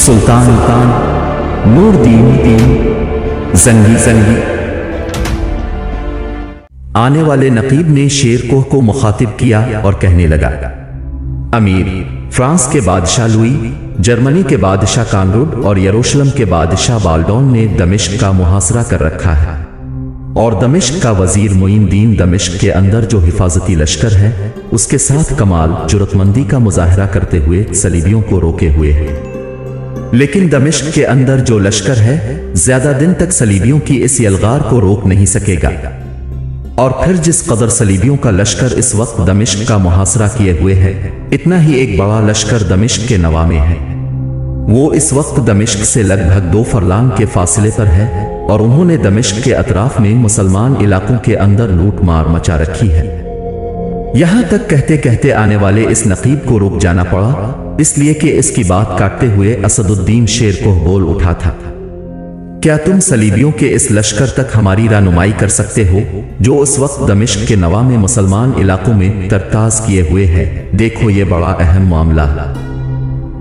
सुल्तान Nureddin जंगी आने वाले नकीब ने शेरकोह को मुखातिब किया और कहने लगा, अमीर, फ्रांस के बादशाह लुई, जर्मनी के बादशाह कानरूड और यरूशलेम के बादशाह बाल्डोन ने दमिश्क का मुहासरा कर रखा है और दमिश्क का वजीर मुइनुद्दीन दमिश्क के अंदर जो हिफाजती लश्कर है उसके साथ कमाल जुर्रतमंदी का मुजाहरा करते हुए सलीबियों को रोके हुए है। लेकिन दमिश्क के अंदर जो लश्कर है ज्यादा दिन तक सलीबियों की इस यलगार को रोक नहीं सकेगा। और फिर जिस कदर सलीबियों का लश्कर इस वक्त दमिश्क का मुहासरा किए हुए है, इतना ही एक बड़ा लश्कर दमिश्क के नवा में है। वो इस वक्त दमिश्क से लगभग 2 फरलांग के फासले पर है और उन्होंने दमिश्क के अतराफ में मुसलमान इलाकों के अंदर लूट मार मचा रखी है। यहां तक कहते कहते आने वाले इस नकीब को रुक जाना पड़ा, इसलिए कि इसकी बात काटते हुए असदुद्दीन शेरकोह बोल उठा था, क्या तुम सलीबियों के इस लश्कर तक हमारी रहनुमाई कर सकते हो जो उस वक्त दमिश्क के नवा में मुसलमान इलाकों में तरताज किए हुए है? देखो ये बड़ा अहम मामला।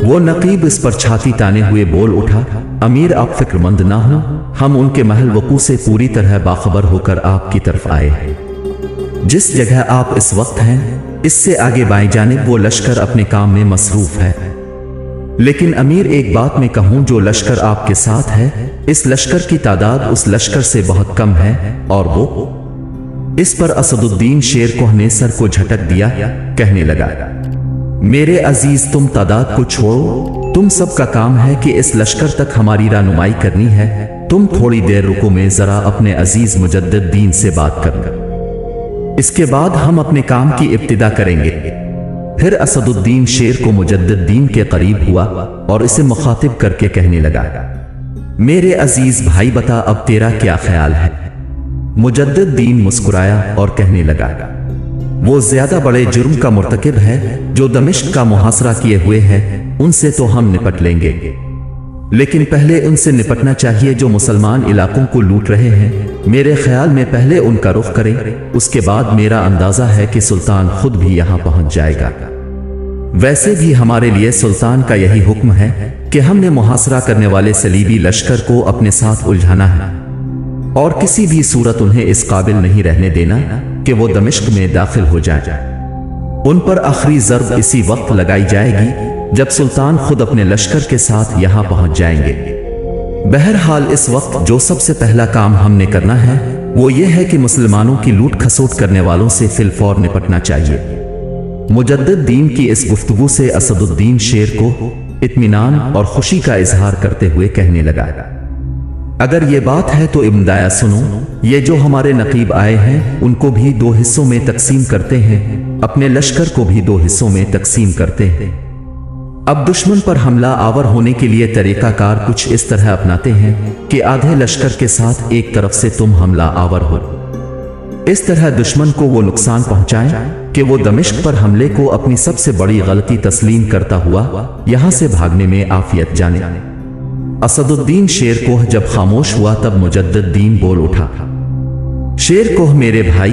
वो नकीब इस पर छाती ताने हुए बोल उठा, अमीर आप फिक्रमंद ना हो, हम उनके महल वकू से पूरी तरह बाखबर होकर आपकी तरफ आए हैं। जिस जगह आप इस वक्त हैं इससे आगे बाएं जानिब वो लश्कर अपने काम में मसरूफ है। लेकिन अमीर एक बात मैं कहूं, जो लश्कर आपके साथ है इस लश्कर की तादाद उस लश्कर से बहुत कम है। और वो इस पर असदुद्दीन शेरकोह ने सर को झटक दिया, कहने लगा, मेरे अजीज तुम तादाद को छोड़ो, तुम सबका काम है कि इस लश्कर तक हमारी रहनुमाई करनी है। तुम थोड़ी देर रुको, मैं जरा अपने अजीज मुजद्दिद से बात करूंगा, इसके बाद हम अपने काम की इब्तिदा करेंगे। फिर असदुद्दीन शेर को मुजद्दिद के करीब हुआ और इसे मुखातिब करके कहने लगा, मेरे अजीज भाई बता अब तेरा क्या ख्याल है? मुजद्दिद मुस्कुराया और कहने लगा, वो ज्यादा बड़े जुर्म का मुर्तकिब है जो दमिश्क का मुहासरा किए हुए है, उनसे तो हम निपट लेंगे, लेकिन पहले उनसे निपटना चाहिए जो मुसलमान इलाकों को लूट रहे हैं। मेरे ख्याल में पहले उनका रुख करें, उसके बाद मेरा अंदाजा है कि सुल्तान खुद भी यहां पहुंच जाएगा। वैसे भी हमारे लिए सुल्तान का यही हुक्म है कि हमने मुहासरा करने वाले सलीबी लश्कर को अपने साथ उलझाना है और किसी भी सूरत उन्हें इस काबिल नहीं रहने देना कि वो दमिश्क में दाखिल हो जाए। उन पर आखिरी ज़र्ब इसी वक्त लगाई जाएगी जब सुल्तान खुद अपने लश्कर के साथ यहां पहुंच जाएंगे। बहरहाल इस वक्त जो सबसे पहला काम हमने करना है वो ये है कि मुसलमानों की लूट खसोट करने वालों से फिलफौर निपटना चाहिए। मुजद्दिद की इस गुफ्तगू से असदुद्दीन शेर को इत्मीनान और खुशी का इजहार करते हुए कहने लगा, अगर ये बात है तो इब्न दाया सुनो, ये जो हमारे नकीब आए हैं उनको भी 2 हिस्सों में तकसीम करते हैं, अपने लश्कर को भी 2 हिस्सों में तकसीम करते हैं। अब दुश्मन पर हमला आवर होने के लिए तरीकाकार कुछ इस तरह अपनाते हैं कि आधे लश्कर के साथ एक तरफ से तुम हमला आवर हो, इस तरह दुश्मन को वो नुकसान पहुंचाएं कि वो दमिश्क पर हमले को अपनी सबसे बड़ी गलती तस्लीम करता हुआ यहां से भागने में आफियत जाने। असदुद्दीन शेरकोह जब खामोश हुआ तब मुजद्दिद बोल उठा, शेरकोह मेरे भाई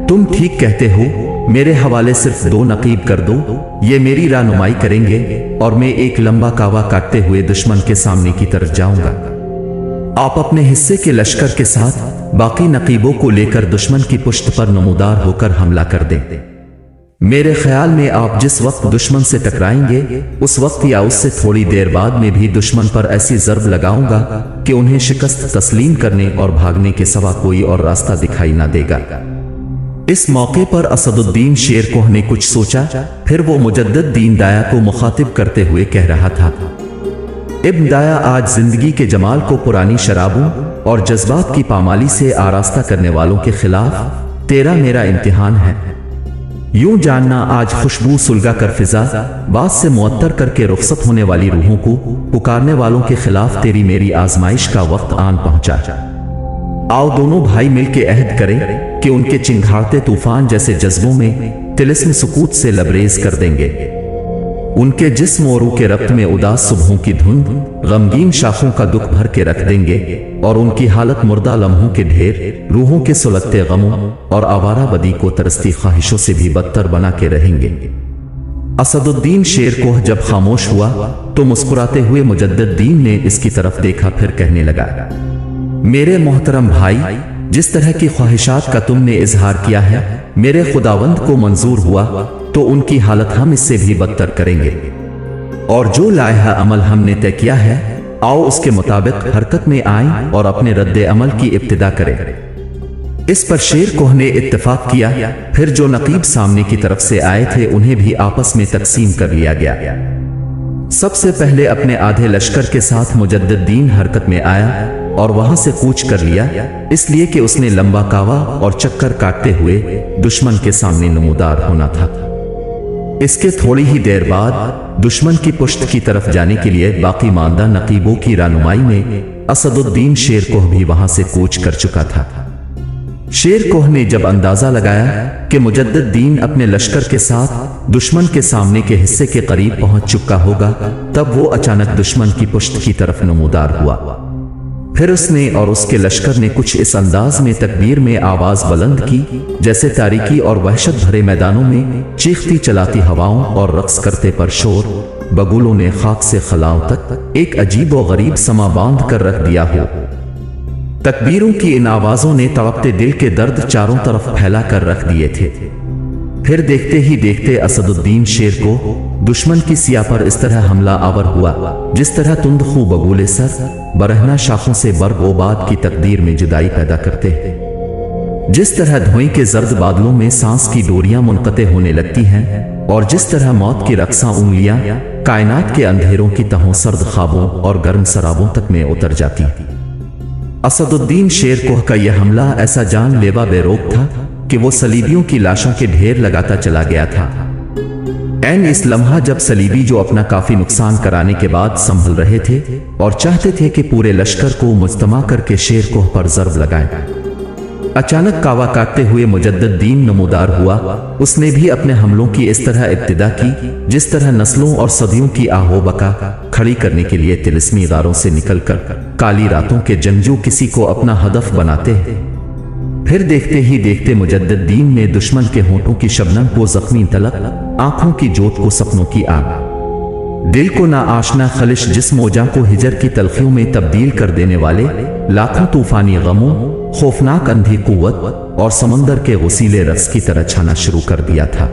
तुम ठीक कहते हो, मेरे हवाले सिर्फ 2 नकीब कर दो, ये मेरी रहनुमाई करेंगे और मैं एक लंबा कावा काटते हुए दुश्मन के सामने की तरफ जाऊंगा। आप अपने हिस्से के लश्कर के साथ बाकी नकीबों को लेकर दुश्मन की पुश्त पर नमूदार होकर हमला कर दें। मेरे ख्याल में आप जिस वक्त दुश्मन से टकराएंगे उस वक्त या उससे थोड़ी देर बाद में भी दुश्मन पर ऐसी ज़र्ब लगाऊंगा कि उन्हें शिकस्त तस्लीम करने और भागने के सिवा कोई और रास्ता दिखाई ना देगा। इस मौके पर असदुद्दीन शेरकोह ने कुछ सोचा, फिर वो मुजद्दिद दाया को मुखातिब करते हुए कह रहा था, इब्न दाया आज जिंदगी के जमाल को पुरानी शराबों और जज्बात की पामाली से आरास्ता करने वालों के खिलाफ तेरा मेरा इम्तिहान है। यूं जानना आज खुशबू सुलगा कर फिजा बात से मुअत्तर करके रुखसत होने वाली रूहों को पुकारने वालों के खिलाफ तेरी मेरी आजमाइश का वक्त आन पहुंचा। आओ दोनों भाई मिलके अहद करें कि उनके चिंघाड़ते तूफान जैसे जज्बों में तिलिस्म सुकूत से लबरेज कर देंगे। उनके जिस्म और रूह के रब्त में उदास सुबहों की धुंध गमगीन शाखों का दुख भर के रख देंगे और उनकी हालत मुर्दा लम्हों के ढेर, रूहों के सुलगते गमों और आवारा बदी को तरसती ख्वाहिशों से भी बदतर बना के रहेंगे। असदुद्दीन शेर कोह जब खामोश हुआ तो मुस्कुराते हुए मुजद्दिद ने इसकी तरफ देखा, फिर कहने लगा, मेरे मोहतरम भाई, जिस तरह की ख्वाहिशात का तुमने इजहार किया है मेरे खुदावंद को मंजूर हुआ तो उनकी हालत हम इससे भी बदतर करेंगे, और जो लाया अमल हमने तय किया है आओ उसके मुताबिक हरकत में आएं और अपने रद्द अमल की इब्तिदा करें। इस पर शेर कोह ने इत्तेफाक किया। फिर जो नकीब सामने की तरफ से आए थे उन्हें भी आपस में तकसीम कर लिया गया। सबसे पहले अपने आधे लश्कर के साथ मुजद्दिद हरकत में आया और वहां से कूच कर लिया, इसलिए कि उसने लंबा कावा और चक्कर काटते हुए दुश्मन के सामने नमूदार होना था। इसके थोड़ी ही देर बाद दुश्मन की पुश्त की तरफ जाने के लिए बाकी मानदा नकीबों की रहनुमाई में असदुद्दीन शेर कोह भी वहां से कूच कर चुका था। शेर कोह ने जब अंदाजा लगाया कि मुजद्दिद अपने लश्कर के साथ दुश्मन के सामने के हिस्से के करीब पहुंच चुका होगा, तब वो अचानक दुश्मन की पुश्त की तरफ नमूदार हुआ। फिर उसने और उसके लश्कर ने कुछ इस अंदाज में तकबीर में आवाज बुलंद की जैसे तारीकी और वहशत भरे मैदानों में चीखती चलाती हवाओं और रक्स करते पर शोर बगुलों ने खाक से खलाओं तक एक अजीब व गरीब समा बांध कर रख दिया हो। तकबीरों की इन आवाजों ने तड़पते दिल के दर्द चारों तरफ फैला कर रख दिए थे। फिर देखते ही देखते असदुद्दीन शेर को दुश्मन की सिया पर इस तरह हमला आवर हुआ जिस तरह तुंद खू बगुले सर बरहना शाखों से बर्ग-ओ-बाद की तकदीर में जुदाई पैदा करते हैं। जिस तरह धुएं के जर्द बादलों में सांस की डोरियां मुनक़ते होने लगती हैं और जिस तरह मौत की रक्सा उंगलियां कायनात के अंधेरों की तहों सर्द ख्वाबों और गर्म सराबों तक में उतर जाती। असदुद्दीन शेर कोह का यह हमला ऐसा जानलेवा बेरोक था कि वो सलीबियों की लाशों के ढेर लगाता चला गया था। ऐन इस लम्हा जब सलीबी जो अपना काफी नुकसान कराने के बाद संभल रहे थे और चाहते थे कि पूरे लश्कर को मुज्तमा करके शेर कोह पर ज़र्ब लगाएं, अचानक कावा काटते हुए मुजद्दिद नमूदार हुआ। उसने भी अपने हमलों की इस तरह इब्तिदा की जिस तरह नस्लों और सदियों की आहो बका खड़ी करने के लिए तिलिस्मी गारों से निकलकर काली रातों के जंगजू किसी को अपना हदफ बनाते हैं। फिर देखते ही देखते मुजद्दिद ने दुश्मन के होंठों की शबनम को जख्मी तलक, आंखों की जोत को सपनों की आग, दिल को ना आशना खलिश जिस्म ओजा को हिजर की तलखियों में तब्दील कर देने वाले लाखों तूफानी गमों, खौफनाक अंधी कुव्वत और समंदर के गुसीले रस की तरह छाना शुरू कर दिया था।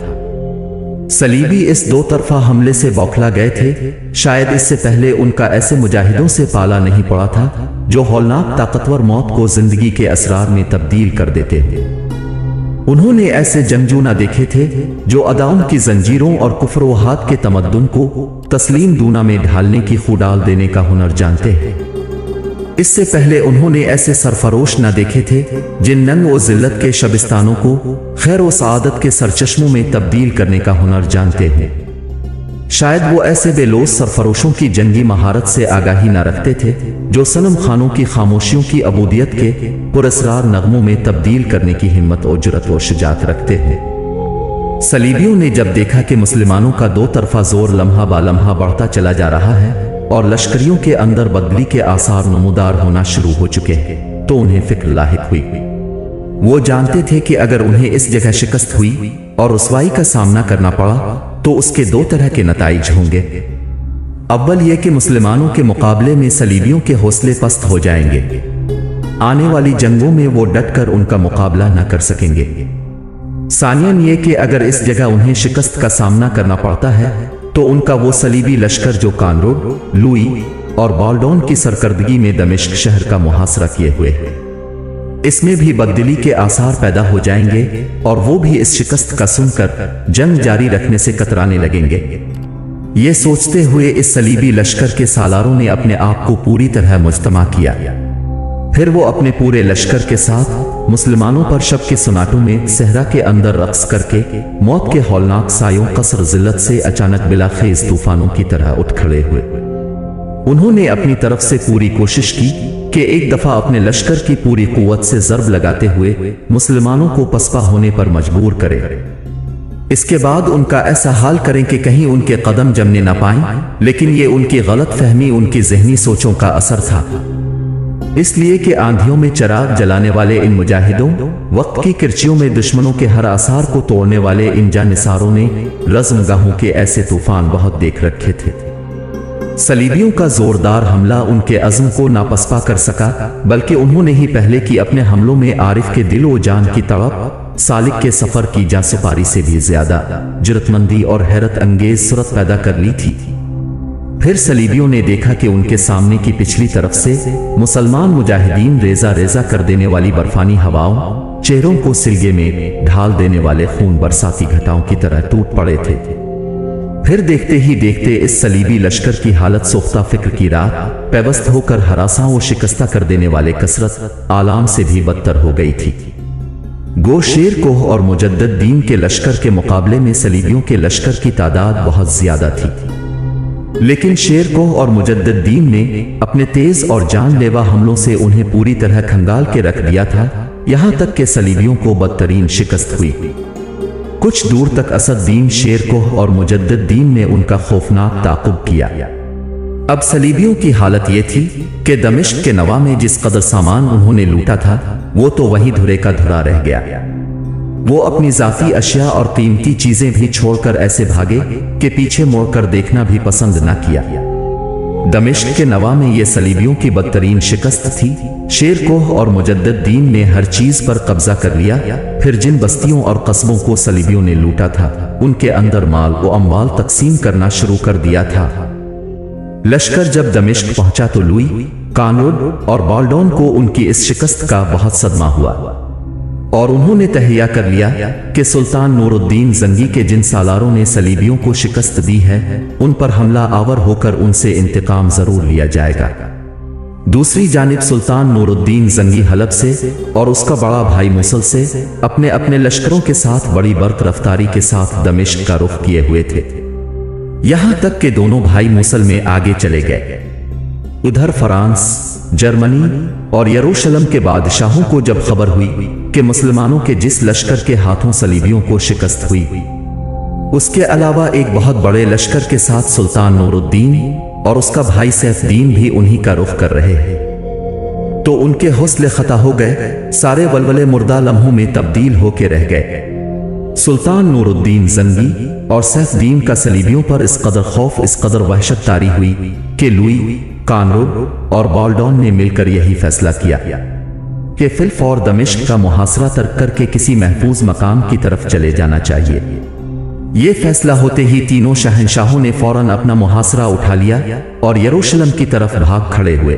सलीबी इस दो तरफा हमले से बौखला गए थे। शायद इससे पहले उनका ऐसे मुजाहिदों से पाला नहीं पड़ा था जो हौलनाक ताकतवर मौत को जिंदगी के असरार में तब्दील कर देते थे। उन्होंने ऐसे जंगजू ना देखे थे जो अदाओं की जंजीरों और कुफ्र-ओ-हाद के तमद्दुन को तस्लीम दूना में ढालने की खू डाल देने का हुनर जानते हैं। इससे पहले उन्होंने ऐसे सरफरोश न देखे थे जिन नंग व जिल्लत के शबिस्तानों को खैर व सआदत के सरचश्मों में तब्दील करने का हुनर जानते हैं। शायद वो ऐसे बेलोस सरफरोशों की जंगी महारत से आगाही न रखते थे जो सनम खानों की खामोशियों की अबूदियत के पुरस्रार नगमों में तब्दील करने की हिम्मत और जुरत व शुजात रखते हैं। सलीबियों ने जब देखा कि मुसलमानों का दो तरफा जोर लम्हा बा लम्हा बढ़ता चला जा रहा है और लश्करियों के अंदर बदली के आसार नमूदार होना शुरू हो चुके हैं, तो उन्हें फिक्र लाहिक हुई। वो जानते थे कि अगर उन्हें इस जगह शिकस्त हुई और रुसवाई का सामना करना पड़ा तो उसके दो तरह के नताइज होंगे। अव्वल ये कि मुसलमानों के मुकाबले में सलीबियों के हौसले पस्त हो जाएंगे, आने वाली जंगों में वो डटकर उनका मुकाबला न कर सकेंगे। सानियन ये कि अगर इस जगह उन्हें शिकस्त का सामना करना पड़ता है तो उनका वो सलीबी लश्कर जो कानरोड, लुई और बाल्डोन की सरकर्दगी में दमिश्क शहर का मुहासरा किए हुए है, इसमें भी बददिली के आसार पैदा हो जाएंगे और वो भी इस शिकस्त का सुनकर जंग जारी रखने से कतराने लगेंगे। ये सोचते हुए इस सलीबी लश्कर के सालारों ने अपने आप को पूरी तरह मुज्तमा किया। फिर वो अपने पूरे लश्कर के साथ मुसलमानों पर शब के सुनाटों में सहरा के अंदर रक्स करके मौत के हौलनाक सायों कसर जिल्लत से अचानक बिलाखेज तूफानों की तरह उठ खड़े हुए। उन्होंने अपनी तरफ से पूरी कोशिश की कि एक दफा अपने लश्कर की पूरी कुव्वत से ज़र्ब लगाते हुए मुसलमानों को पसपा होने पर मजबूर करें। इसके बाद उनका ऐसा हाल करें कि कहीं उनके कदम जमने न पाएं, लेकिन ये उनकी गलत फहमी, उनकी जहनी सोचों का असर था। اس لیے کہ آندھیوں میں چراغ جلانے والے ان مجاہدوں، وقت کی کرچیوں میں دشمنوں کے ہر آثار کو توڑنے والے ان جانثاروں نے رزم گاہوں کے ایسے طوفان بہت دیکھ رکھے تھے۔ صلیبیوں کا زوردار حملہ ان کے عزم کو ناپسپا کر سکا، بلکہ انہوں نے ہی پہلے کی اپنے حملوں میں عارف کے دل و جان کی تڑپ، سالک کے سفر کی جاں سپاری سے بھی زیادہ جرأتمندی اور حیرت انگیز صورت پیدا کر لی تھی۔ پھر صلیبیوں نے دیکھا کہ ان کے سامنے کی پچھلی طرف سے مسلمان مجاہدین ریزہ ریزہ کر دینے والی برفانی ہواؤں، چہروں کو سلگے میں ڈھال دینے والے خون برساتی گھٹاؤں کی طرح ٹوٹ پڑے تھے۔ پھر دیکھتے ہی دیکھتے اس صلیبی لشکر کی حالت سوختہ فکر کی رات پیوست ہو کر ہراساں و شکستہ کر دینے والے کثرت آلام سے بھی بدتر ہو گئی تھی۔ گو شیر کوہ اور مجدد دین کے لشکر کے مقابلے میں صلیبیوں کے لشکر کی تعداد بہت زیادہ تھی، لیکن شیر کوہ اور مجدد دین نے اپنے تیز اور جان لیوا حملوں سے انہیں پوری طرح کھنگال کے رکھ دیا تھا، یہاں تک کہ صلیبیوں کو بدترین شکست ہوئی۔ کچھ دور تک اسد دین، شیر کوہ اور مجدد دین نے ان کا خوفناک تعاقب کیا۔ اب صلیبیوں کی حالت یہ تھی کہ دمشق کے نواح میں جس قدر سامان انہوں نے لوٹا تھا وہ تو وہی دھرے کا دھرا رہ گیا۔ وہ اپنی ذاتی اشیاء اور قیمتی چیزیں بھی چھوڑ کر ایسے بھاگے کہ پیچھے موڑ کر دیکھنا بھی پسند نہ کیا۔ دمشق کے نواح میں یہ صلیبیوں کی بدترین شکست تھی۔ شیر کوہ اور مجدد دین نے ہر چیز پر قبضہ کر لیا، پھر جن بستیوں اور قصبوں کو صلیبیوں نے لوٹا تھا ان کے اندر مال و اموال تقسیم کرنا شروع کر دیا تھا۔ لشکر جب دمشق پہنچا تو لوئی، کانروڈ اور بالڈون کو ان کی اس شکست کا بہت صدمہ ہوا، اور انہوں نے تہیہ کر لیا کہ سلطان نور الدین زنگی کے جن سالاروں نے صلیبیوں کو شکست دی ہے ان پر حملہ آور ہو کر ان سے انتقام ضرور لیا جائے گا۔ دوسری جانب سلطان نور الدین زنگی حلب سے اور اس کا بڑا بھائی موصل سے اپنے اپنے لشکروں کے ساتھ بڑی برق رفتاری کے ساتھ دمشق کا رخ کیے ہوئے تھے، یہاں تک کہ دونوں بھائی موصل میں آگے چلے گئے۔ ادھر فرانس، جرمنی اور یروشلم کے بادشاہوں کو جب خبر ہوئی کہ مسلمانوں کے جس لشکر کے ہاتھوں صلیبیوں کو شکست ہوئی اس کے علاوہ ایک بہت بڑے لشکر کے ساتھ سلطان نور الدین اور اس کا بھائی سیف الدین بھی انہی کا رخ کر رہے ہیں، تو ان کے حوصلے خطا ہو گئے، سارے ولولے مردہ لمحوں میں تبدیل ہو کے رہ گئے۔ سلطان نور الدین زنگی اور سیف الدین کا صلیبیوں پر اس قدر خوف، اس قدر وحشت طاری ہوئی کہ لوئی، کانروڈ اور بالڈون نے مل کر یہی فیصلہ کیا کہ فی الفور دمشق کا محاصرہ ترک کر کے کسی محفوظ مقام کی طرف چلے جانا چاہیے۔ یہ فیصلہ ہوتے ہی تینوں شہنشاہوں نے فوراً اپنا محاصرہ اٹھا لیا اور یروشلم کی طرف بھاگ کھڑے ہوئے۔